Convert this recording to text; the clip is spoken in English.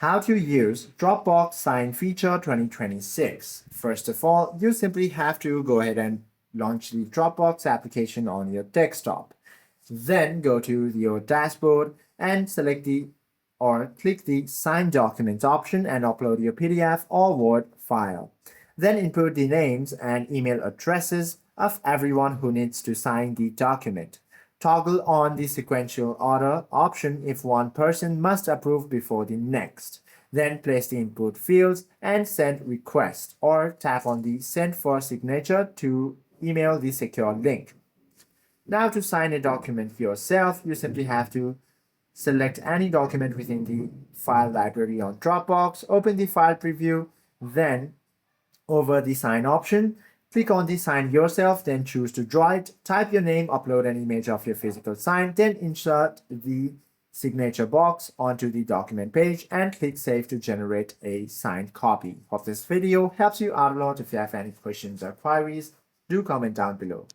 How to use Dropbox Sign feature 2026. First of all, you simply have to go ahead and launch the Dropbox application on your desktop. Then go to your dashboard and select the or click the Sign Documents option and upload your PDF or Word file. Then input the names and email addresses of everyone who needs to sign the document. Toggle on the sequential order option if one person must approve before the next. Then place the input fields and send request or tap on the send for signature to email the secure link. Now to sign a document yourself, you simply have to select any document within the file library on Dropbox, open the file preview, then over the sign option, click on the sign yourself, then choose to draw it, type your name, upload an image of your physical sign, then insert the signature box onto the document page and click save to generate a signed copy. Hope this video helps you out a lot. If you have any questions or queries, do comment down below.